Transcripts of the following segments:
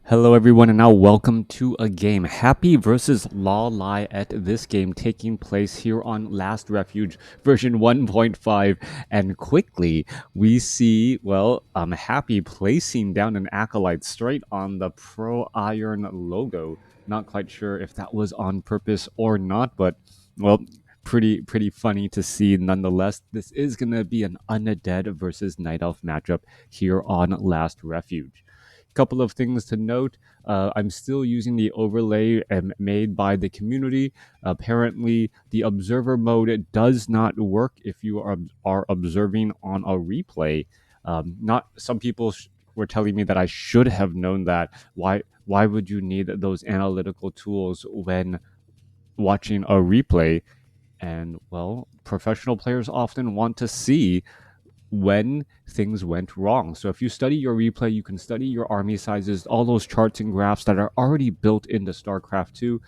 Hello everyone and now welcome to a game. Happy versus LawLiet. This game taking place here on Last Refuge version 1.5, and quickly we see, Happy placing down an Acolyte straight on the Pro Iron logo. Not quite sure if that was on purpose or not, but well, pretty funny to see nonetheless. This is going to be an Undead versus Night Elf matchup here on Last Refuge. Couple of things to note. I'm still using the overlay made by the community. Apparently, the observer mode does not work if you are observing on a replay. Not some people were telling me that I should have known that. Why would you need those analytical tools when watching a replay? And well, professional players often want to see when things went wrong. So if you study your replay, you can study your army sizes, all those charts and graphs that are already built into StarCraft 2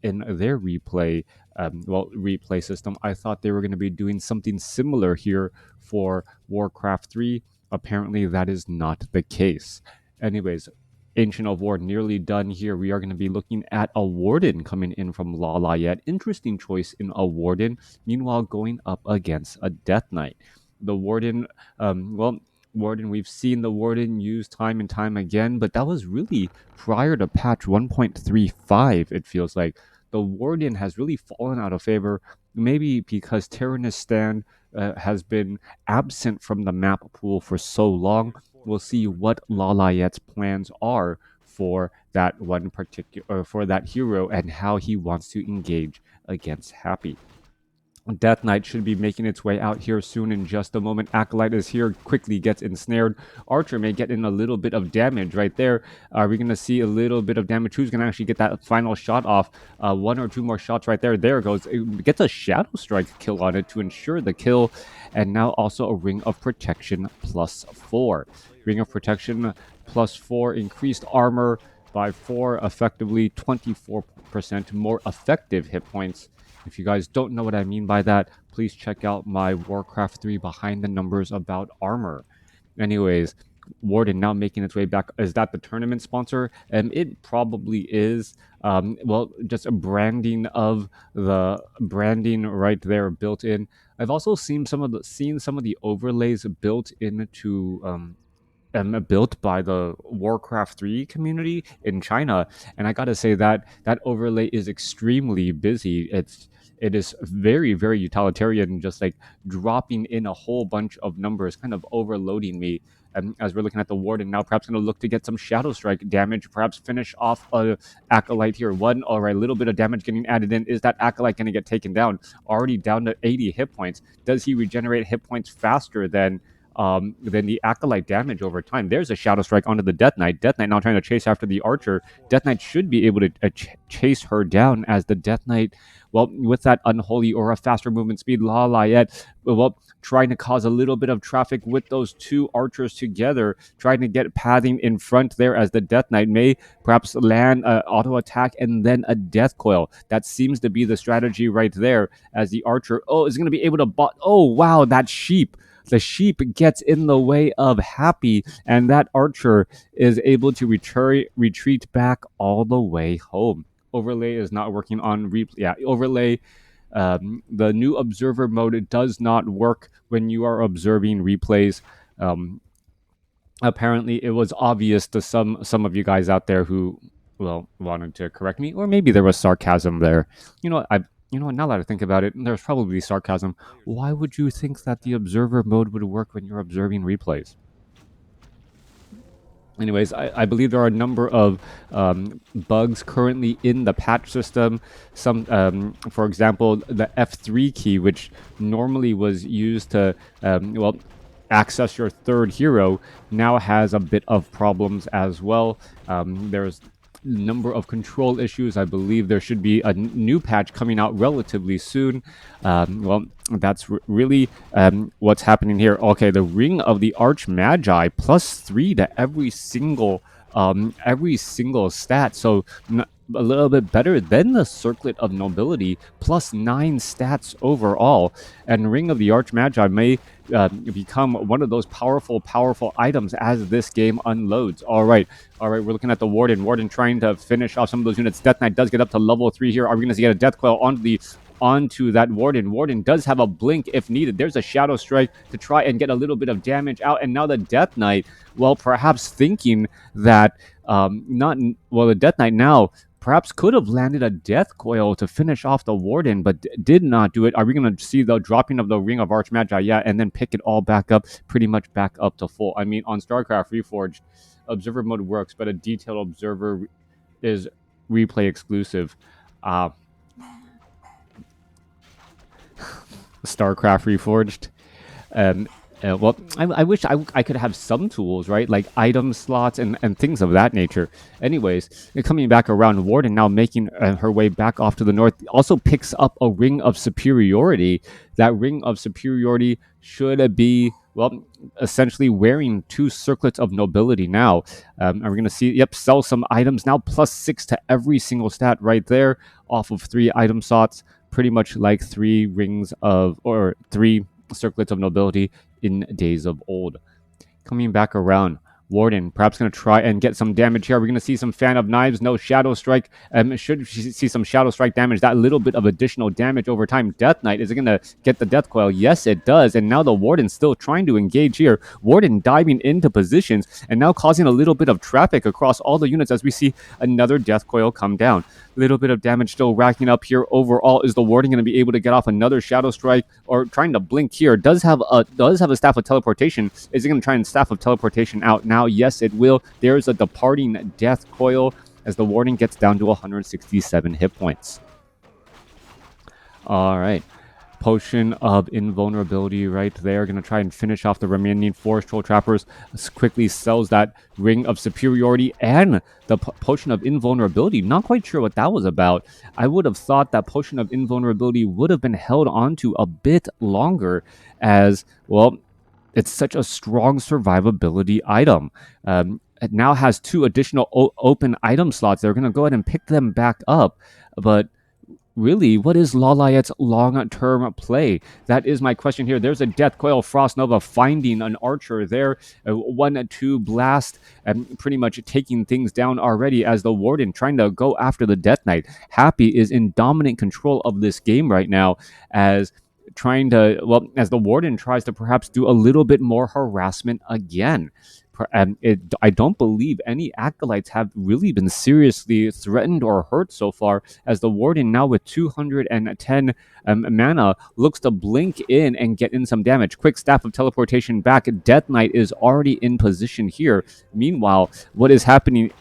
in their replay system. I thought they were going to be doing something similar here for WarCraft 3. Apparently, that is not the case. Anyways, Ancient of War nearly done here. We are going to be looking at a Warden coming in from LawLiet. Interesting choice in a Warden. Meanwhile, going up against a Death Knight. The Warden, Warden, we've seen the Warden used time and time again, but that was really prior to patch 1.35, it feels like. The Warden has really fallen out of favor, maybe because Tyrannus Stand has been absent from the map pool for so long. We'll see what LawLiet's plans are for that one particular, for that hero, and how he wants to engage against Happy. Death Knight should be making its way out here soon in just a moment. Acolyte is here, quickly gets ensnared. Archer may get in a little bit of damage right there. Are we going to see a little bit of damage? Who's going to actually get that final shot off? One or two more shots right there. There it goes. It gets a Shadow Strike kill on it to ensure the kill. And now also a Ring of Protection +4. Ring of Protection +4, increased armor by 4, effectively 24% more effective hit points. If you guys don't know what I mean by that, please check out my WarCraft 3 behind the numbers about armor. Anyways, Warden now making its way back. Is that the tournament sponsor? It probably is. Just a branding of the branding right there built in. I've also seen some of the overlays built into built by the WarCraft 3 community in China, and I gotta say that that overlay is extremely busy. It is very, very utilitarian, just like dropping in a whole bunch of numbers, kind of overloading me. And as we're looking at the Warden now, perhaps going to look to get some Shadow Strike damage, perhaps finish off a Acolyte here. All right, a little bit of damage getting added in. Is that Acolyte going to get taken down? Already down to 80 hit points. Does he regenerate hit points faster than the Acolyte damage over time? There's a Shadow Strike onto the Death Knight. Death Knight now trying to chase after the Archer. Death Knight should be able to chase her down, as the Death Knight, with that Unholy or a faster movement speed, LawLiet, trying to cause a little bit of traffic with those two Archers together, trying to get pathing in front there, as the Death Knight may perhaps land an auto attack and then a Death Coil. That seems to be the strategy right there, as the Archer, is going to be able to wow, that sheep. The sheep gets in the way of Happy, and that Archer is able to retreat back all the way home. Overlay is not working on replay. Yeah, overlay. The new observer mode does not work when you are observing replays. Apparently, it was obvious to some of you guys out there who, wanted to correct me, or maybe there was sarcasm there. Now that I think about it, there's probably sarcasm. Why would you think that the observer mode would work when you're observing replays? Anyways, I believe there are a number of bugs currently in the patch system. Some, for example, the F3 key, which normally was used to, access your third hero, now has a bit of problems as well. There's number of control issues. I believe there should be a new patch coming out relatively soon. That's really what's happening here. Okay, the Ring of the Arch Magi +3 to every single stat. So a little bit better than the Circlet of Nobility, +9 stats overall. And Ring of the Arch Magi may become one of those powerful items as this game unloads. All right, we're looking at the Warden trying to finish off some of those units. Death Knight does get up to level 3 here. Are we going to get a Death Coil onto that Warden does have a blink if needed. There's a Shadow Strike to try and get a little bit of damage out. And now the Death Knight, well, perhaps thinking that the Death Knight now perhaps could have landed a Death Coil to finish off the Warden, but did not do it. Are we going to see the dropping of the Ring of Archmagi? Yeah, and then pick it all back up, pretty much back up to full. I mean, on StarCraft Reforged, Observer mode works, but a Detailed Observer is replay exclusive. StarCraft Reforged. Well, I wish I could have some tools, right? Like item slots and things of that nature. Anyways, coming back around, Warden now making her way back off to the north. Also picks up a Ring of Superiority. That Ring of Superiority should be, well, essentially wearing 2 circlets of nobility now. And we're going to see, sell some items now, +6 to every single stat right there off of 3 item slots. Pretty much like 3 circlets of nobility in days of old. Coming back around, Warden perhaps going to try and get some damage here. We're going to see some Fan of Knives, no Shadow Strike. Should see some Shadow Strike damage, that little bit of additional damage over time. Death Knight, is it going to get the Death Coil? Yes, it does. And now the Warden's still trying to engage here. Warden diving into positions and now causing a little bit of traffic across all the units as we see another Death Coil come down. Little bit of damage still racking up here overall. Is the Warden going to be able to get off another Shadow Strike or trying to blink here? Does have a Staff of Teleportation. Is it going to try and Staff of Teleportation out now? Yes, it will. There's a departing Death Coil as the Warden gets down to 167 hit points. All right. Potion of Invulnerability right there. Going to try and finish off the remaining Forest Troll Trappers. Quickly sells that Ring of Superiority and the Potion of Invulnerability. Not quite sure what that was about. I would have thought that Potion of Invulnerability would have been held onto a bit longer as, well, it's such a strong survivability item. It now has 2 additional open item slots. They're going to go ahead and pick them back up. But really, what is LawLiet's long-term play? That is my question here. There's a Death Coil Frost Nova finding an archer there. 1-2 blast and pretty much taking things down already as the Warden trying to go after the Death Knight. Happy is in dominant control of this game right now as the Warden tries to perhaps do a little bit more harassment again. I don't believe any acolytes have really been seriously threatened or hurt so far, as the Warden now with 210 mana looks to blink in and get in some damage. Quick Staff of Teleportation back. Death Knight is already in position here. Meanwhile, what is happening?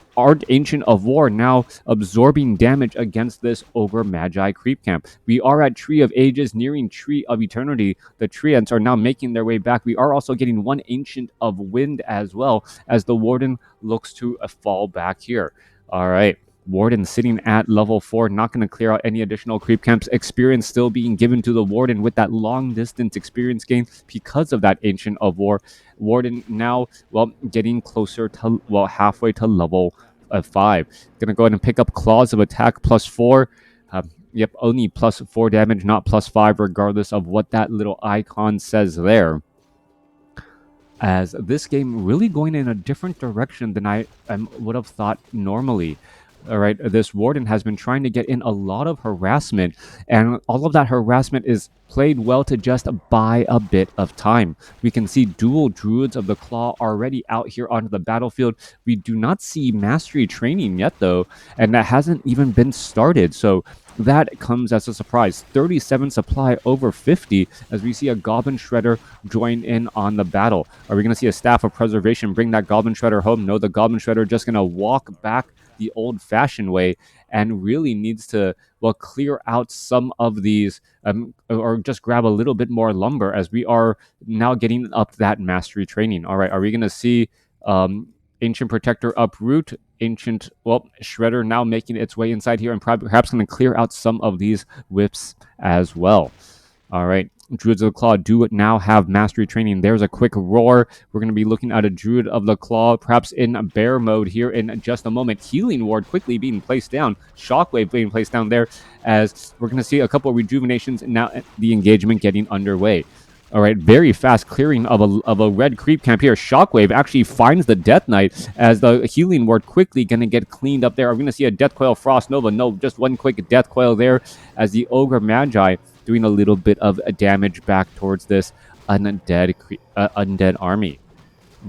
Ancient of War now absorbing damage against this Ogre Magi creep camp. We are at Tree of Ages, nearing Tree of Eternity. The Treants are now making their way back. We are also getting 1 Ancient of Wind as well, as the Warden looks to fall back here. All right. Warden sitting at level 4, not going to clear out any additional creep camps. Experience still being given to the Warden with that long distance experience gain because of that Ancient of War. Warden now, well, getting closer to, well, halfway to level 5. Going to go ahead and pick up Claws of Attack +4. Only +4 damage, not +5, regardless of what that little icon says there. As this game really going in a different direction than I would have thought normally. All right, this Warden has been trying to get in a lot of harassment, and all of that harassment is played well to just buy a bit of time. We can see dual Druids of the Claw already out here onto the battlefield. We do not see Mastery training yet, though, and that hasn't even been started, so that comes as a surprise. 37 supply over 50 as we see a Goblin Shredder join in on the battle. Are we going to see a Staff of Preservation bring that Goblin Shredder home? No, the Goblin Shredder just going to walk back the old-fashioned way and really needs to, well, clear out some of these or just grab a little bit more lumber as we are now getting up that Mastery training. All right, are we going to see Ancient Protector uproot? Ancient, well, Shredder now making its way inside here and perhaps going to clear out some of these whips as well. All right, Druids of the Claw do now have Mastery training. There's a quick roar. We're going to be looking at a Druid of the Claw, perhaps in bear mode here in just a moment. Healing Ward quickly being placed down. Shockwave being placed down there as we're going to see a couple of rejuvenations and now the engagement getting underway. All right, very fast clearing of a red creep camp here. Shockwave actually finds the Death Knight as the healing ward quickly going to get cleaned up there. Are we going to see a Death Coil Frost Nova? No, just one quick Death Coil there as the Ogre Magi doing a little bit of damage back towards this undead army.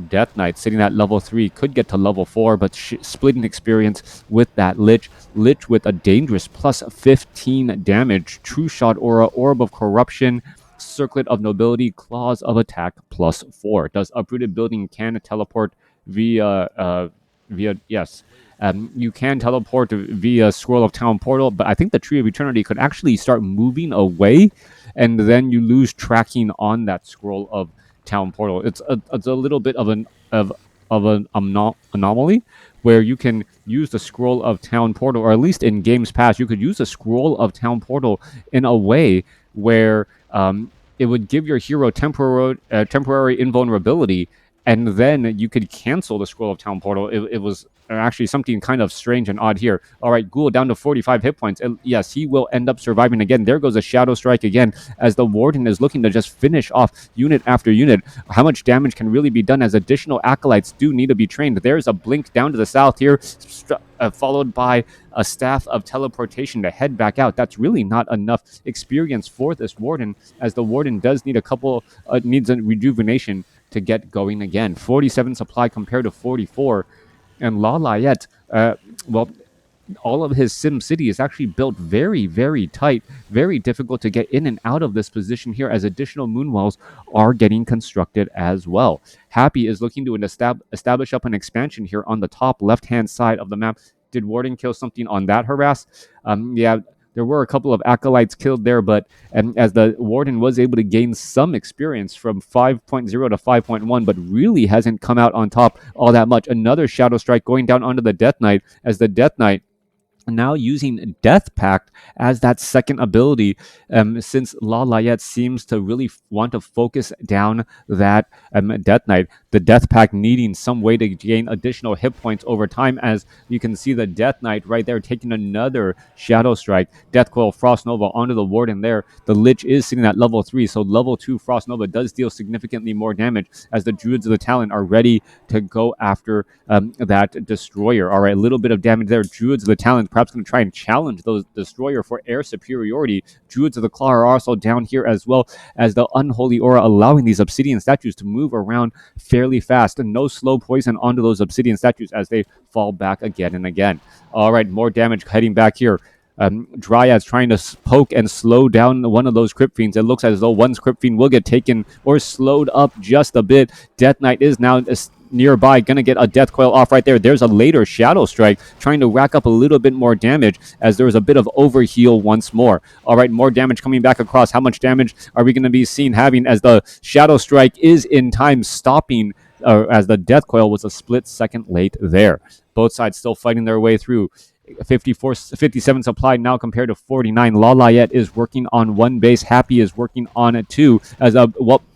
Death Knight sitting at level 3 could get to level 4, but splitting experience with that Lich. Lich with a dangerous plus 15 damage. True Shot Aura, Orb of Corruption, Circlet of Nobility, Claws of Attack plus 4. Does Uprooted Building can teleport yes. You can teleport via Scroll of Town Portal, but I think the Tree of Eternity could actually start moving away, and then you lose tracking on that Scroll of Town Portal. It's a little bit of an anomaly where you can use the Scroll of Town Portal, or at least in games past, you could use the Scroll of Town Portal in a way where it would give your hero temporary invulnerability, and then you could cancel the Scroll of Town Portal. It was actually something kind of strange and odd here. All right, Ghoul down to 45 hit points. And yes, he will end up surviving again. There goes a Shadow Strike again as the Warden is looking to just finish off unit after unit. How much damage can really be done as additional Acolytes do need to be trained? There's a Blink down to the south here, followed by a Staff of Teleportation to head back out. That's really not enough experience for this Warden, as the Warden does need needs a rejuvenation to get going again. 47 supply compared to 44. And LawLiet, all of his Sim City is actually built very, very tight, very difficult to get in and out of this position here, as additional moon walls are getting constructed as well. Happy is looking to establish up an expansion here on the top left-hand side of the map. Did Warden kill something on that harass? Yeah, there were a couple of Acolytes killed there, but as the Warden was able to gain some experience from 5.0 to 5.1, but really hasn't come out on top all that much. Another Shadow Strike going down onto the Death Knight, as the Death Knight now using Death Pact as that second ability, since LawLiet seems to really want to focus down that Death Knight. The Death Pact needing some way to gain additional hit points over time, as you can see the Death Knight right there taking another Shadow Strike. Death Coil Frost Nova onto the Warden there. The Lich is sitting at level 3, so level 2 Frost Nova does deal significantly more damage, as the Druids of the Talon are ready to go after that Destroyer. All right, a little bit of damage there. Druids of the Talon perhaps going to try and challenge those Destroyer for air superiority. Druids of the Claw are also down here, as well as the Unholy Aura allowing these Obsidian statues to move around fairly fast, and no slow poison onto those Obsidian statues as they fall back again and again. All right, more damage heading back here. Dryads trying to poke and slow down one of those Crypt Fiends. It looks as though one Crypt Fiend will get taken or slowed up just a bit. Death Knight is now nearby, gonna get a Death Coil off right there. There's a later Shadow Strike trying to rack up a little bit more damage, as there was a bit of overheal once more. All right, more damage coming back across. How much damage are we going to be seen having, as the Shadow Strike is in time stopping, as the Death Coil was a split second late there. Both sides still fighting their way through. 57 supply now compared to 49. LawLiet is working on one base. Happy is working on 2, as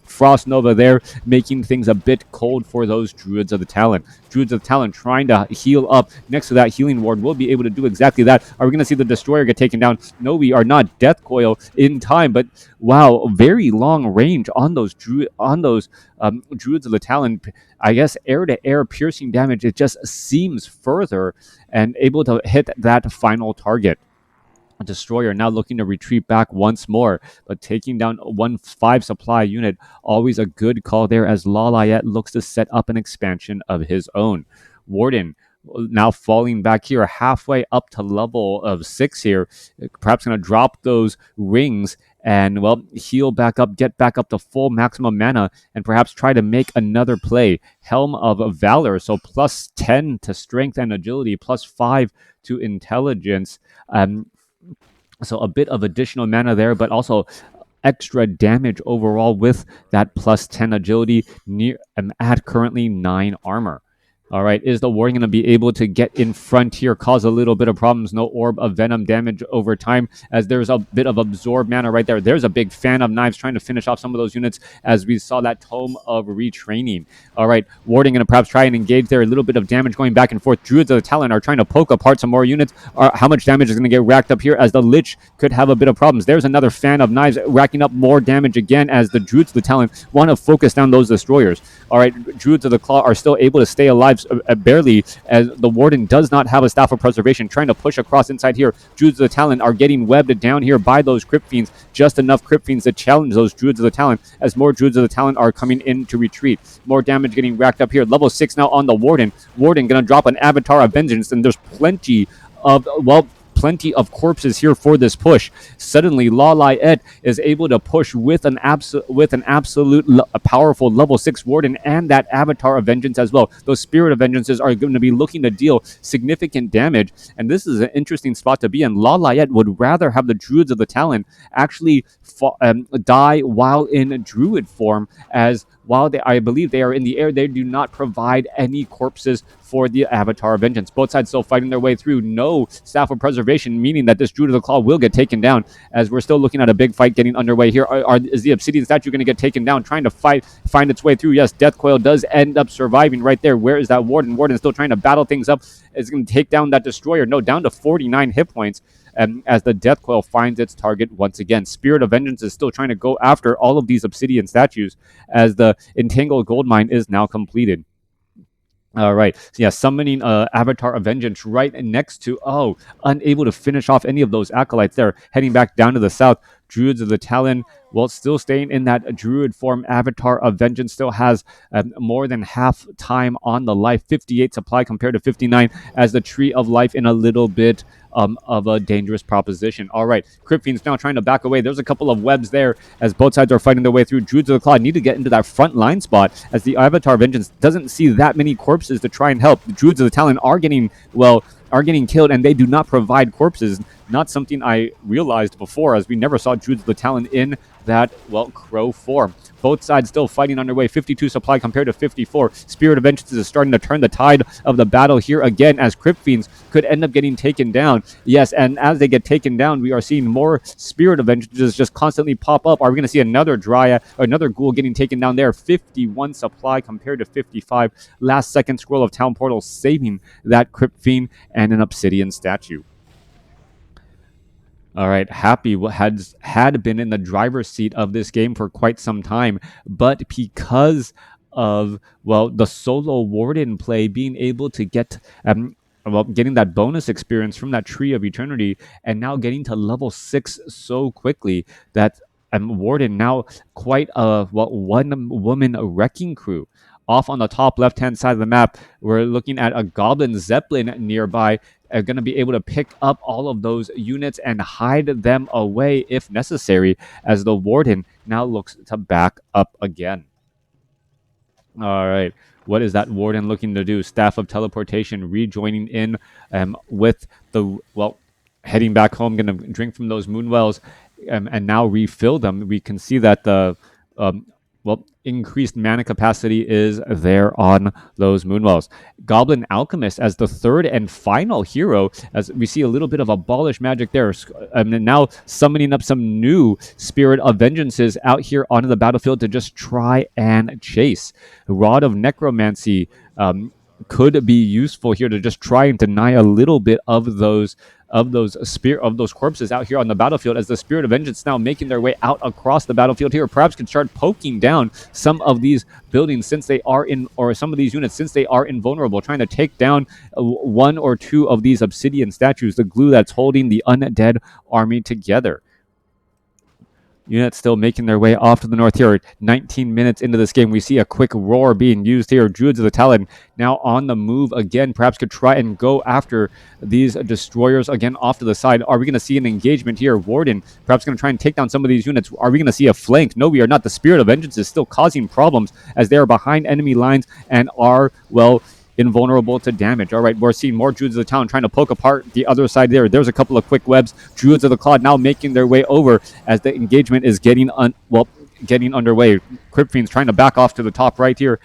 Frost Nova there, making things a bit cold for those Druids of the Talon. Druids of the Talon trying to heal up next to that healing ward will be able to do exactly that. Are we going to see the Destroyer get taken down? No, we are not. Death Coil in time, but wow, very long range on those Druids of the Talon. I guess air-to-air piercing damage, it just seems further, and able to hit that final target. Destroyer now looking to retreat back once more, but taking down 5 supply unit, always a good call there, as LawLiet looks to set up an expansion of his own. Warden now falling back here halfway up to level of 6 here, perhaps going to drop those rings and, heal back up, get back up to full maximum mana, and perhaps try to make another play. Helm of Valor, so plus 10 to strength and agility, plus 5 to intelligence. So a bit of additional mana there, but also extra damage overall with that plus 10 agility, at currently 9 armor. All right, is the Warden going to be able to get in front here, cause a little bit of problems? No Orb of Venom damage over time, as there's a bit of Absorb mana right there. There's a big Fan of Knives trying to finish off some of those units, as we saw that Tome of Retraining. All right, Warden going to perhaps try and engage there. A little bit of damage going back and forth. Druids of the Talon are trying to poke apart some more units. How much damage is going to get racked up here, as the Lich could have a bit of problems? There's another Fan of Knives racking up more damage again, as the Druids of the Talon want to focus down those Destroyers. All right, Druids of the Claw are still able to stay alive barely, as the Warden does not have a Staff of Preservation, trying to push across inside here. Druids of the Talon are getting webbed down here by those Crypt Fiends, just enough Crypt Fiends to challenge those Druids of the Talon, as more Druids of the Talon are coming in to retreat. More damage getting racked up here. Level 6 now on the Warden. Warden going to drop an Avatar of Vengeance, and there's plenty of corpses here for this push. Suddenly, LawLiet is able to push with an absolute powerful level 6 Warden and that Avatar of Vengeance as well. Those Spirit of Vengeances are going to be looking to deal significant damage, and this is an interesting spot to be in. LawLiet would rather have the Druids of the Talon actually die while in Druid form, as while I believe they are in the air, they do not provide any corpses for the Avatar of Vengeance. Both sides still fighting their way through. No Staff of Preservation, meaning that this Druid of the Claw will get taken down, as we're still looking at a big fight getting underway here. Is the Obsidian statue going to get taken down, trying to find its way through? Yes, Death Coil does end up surviving right there. Where is that Warden? Warden is still trying to battle things up. It's going to take down that Destroyer. No, down to 49 hit points. As the Death Coil finds its target once again. Spirit of Vengeance is still trying to go after all of these Obsidian statues, as the Entangled Goldmine is now completed. All right. So yeah, summoning Avatar of Vengeance right next to, unable to finish off any of those acolytes there. Heading back down to the south. Druids of the Talon, while still staying in that Druid form, Avatar of Vengeance still has more than half time on the life. 58 supply compared to 59, as the Tree of Life in a little bit of a dangerous proposition. All right, Crypt Fiends now trying to back away. There's a couple of webs there, as both sides are fighting their way through. Druids of the Claw need to get into that front line spot, as the Avatar of Vengeance doesn't see that many corpses to try and help. The Druids of the Talon are getting killed, and they do not provide corpses. Not something I realized before, as we never saw Druids of the Talon in that, Crow form. Both sides still fighting underway. 52 supply compared to 54. Spirit of Vengeance is starting to turn the tide of the battle here again, as Crypt Fiends could end up getting taken down. Yes, and as they get taken down, we are seeing more Spirit of Vengeances just constantly pop up. Are we going to see another Dryad or another Ghoul getting taken down there? 51 supply compared to 55. Last second Scroll of Town Portal saving that Crypt Fiend and an Obsidian statue. All right, Happy had been in the driver's seat of this game for quite some time, but because of the solo Warden play, being able to get getting that bonus experience from that Tree of Eternity, and now getting to level 6 so quickly, that Warden now quite a one-woman wrecking crew. Off on the top left-hand side of the map, we're looking at a Goblin Zeppelin nearby, going to be able to pick up all of those units and hide them away if necessary, as the Warden now looks to back up again. All right, what is that Warden looking to do? Staff of Teleportation, rejoining in with the, heading back home, going to drink from those Moonwells and now refill them. We can see that the increased mana capacity is there on those Moonwells. Goblin Alchemist as the third and final hero, as we see a little bit of abolish magic there, and now summoning up some new Spirit of Vengeances out here onto the battlefield to just try and chase. Rod of Necromancy could be useful here to just try and deny a little bit of those corpses out here on the battlefield, as the Spirit of Vengeance now making their way out across the battlefield here. Perhaps could start poking down some of these buildings since they are some of these units since they are invulnerable, trying to take down one or two of these Obsidian statues, the glue that's holding the undead army together. Units still making their way off to the north here. 19 minutes into this game, we see a quick roar being used here. Druids of the Talon now on the move again. Perhaps could try and go after these destroyers again off to the side. Are we going to see an engagement here? Warden perhaps going to try and take down some of these units. Are we going to see a flank? No, we are not. The Spirit of Vengeance is still causing problems, as they are behind enemy lines and are, invulnerable to damage. All right, we're seeing more Druids of the Town trying to poke apart the other side there. There's a couple of quick webs. Druids of the Claw now making their way over, as the engagement is getting underway. Crypt Fiends trying to back off to the top right here.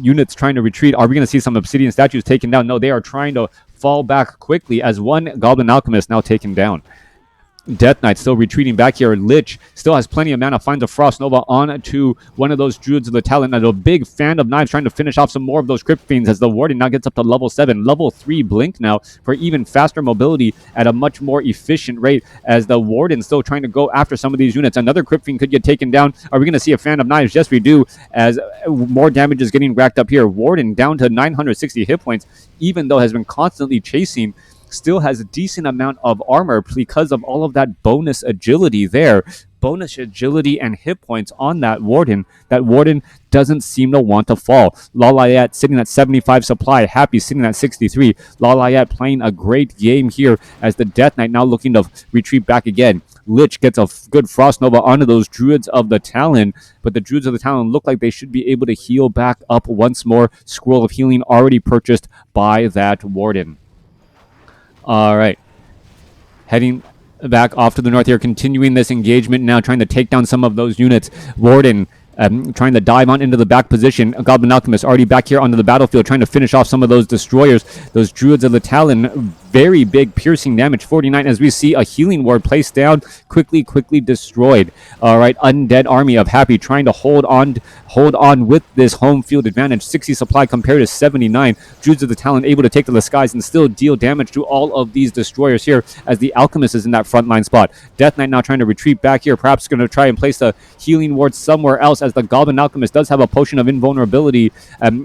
units trying to retreat. Are we going to see some obsidian statues taken down? No, they are trying to fall back quickly as one Goblin Alchemist now taken down. Death Knight still retreating back here. Lich still has plenty of mana, finds a Frost Nova onto one of those Druids of the Talent. And a big fan of knives trying to finish off some more of those Crypt Fiends as the Warden now gets up to level 7. Level 3 Blink now for even faster mobility at a much more efficient rate as the Warden still trying to go after some of these units. Another Crypt Fiend could get taken down. Are we going to see a fan of knives? Yes, we do, as more damage is getting racked up here. Warden down to 960 hit points, even though has been constantly chasing, still has a decent amount of armor because of all of that bonus agility there. Bonus agility and hit points on that Warden. That Warden doesn't seem to want to fall. LawLiet sitting at 75 supply. Happy sitting at 63. LawLiet playing a great game here as the Death Knight now looking to retreat back again. Lich gets a good Frost Nova onto those Druids of the Talon, but the Druids of the Talon look like they should be able to heal back up once more. Scroll of Healing already purchased by that Warden. All right. Heading back off to the north here, continuing this engagement now, trying to take down some of those units. Warden trying to dive on into the back position. Goblin Alchemist already back here onto the battlefield, trying to finish off some of those destroyers. Those Druids of the Talon, very big piercing damage, 49, as we see a healing ward placed down, quickly destroyed. All right, Undead Army of Happy trying to hold on with this home field advantage. 60 supply compared to 79. Druids of the Talon able to take to the skies and still deal damage to all of these destroyers here as the Alchemist is in that frontline spot. Death Knight now trying to retreat back here, perhaps going to try and place a healing ward somewhere else as the Goblin Alchemist does have a potion of invulnerability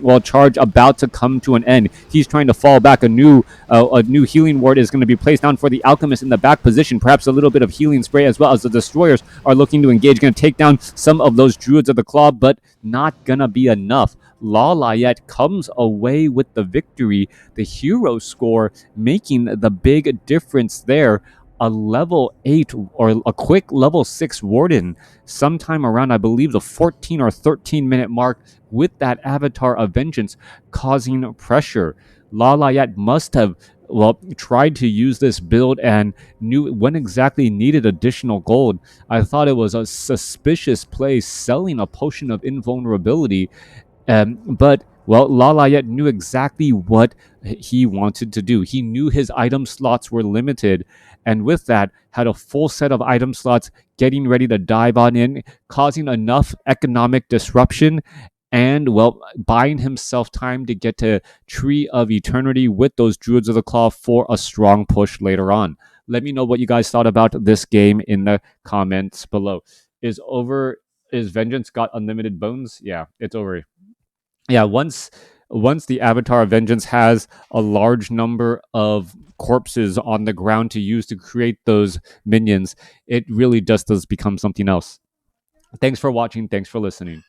while charge about to come to an end. He's trying to fall back. A new healing ward is going to be placed down for the Alchemist in the back position. Perhaps a little bit of healing spray as well as the destroyers are looking to engage. Going to take down some of those Druids of the Claw, but not going to be enough. LawLiet comes away with the victory. The hero score making the big difference there. A level 8 or a quick level 6 Warden sometime around, I believe, the 14 or 13 minute mark with that Avatar of Vengeance causing pressure. LawLiet must have tried to use this build and knew when exactly needed additional gold. I thought it was a suspicious play selling a potion of invulnerability, but LawLiet knew exactly what he wanted to do. He knew his item slots were limited, and with that, had a full set of item slots getting ready to dive on in, causing enough economic disruption and, buying himself time to get to Tree of Eternity with those Druids of the Claw for a strong push later on. Let me know what you guys thought about this game in the comments below. Is Vengeance got unlimited bones? Yeah, it's over. Yeah, once the Avatar of Vengeance has a large number of corpses on the ground to use to create those minions, it really just does become something else. Thanks for watching. Thanks for listening.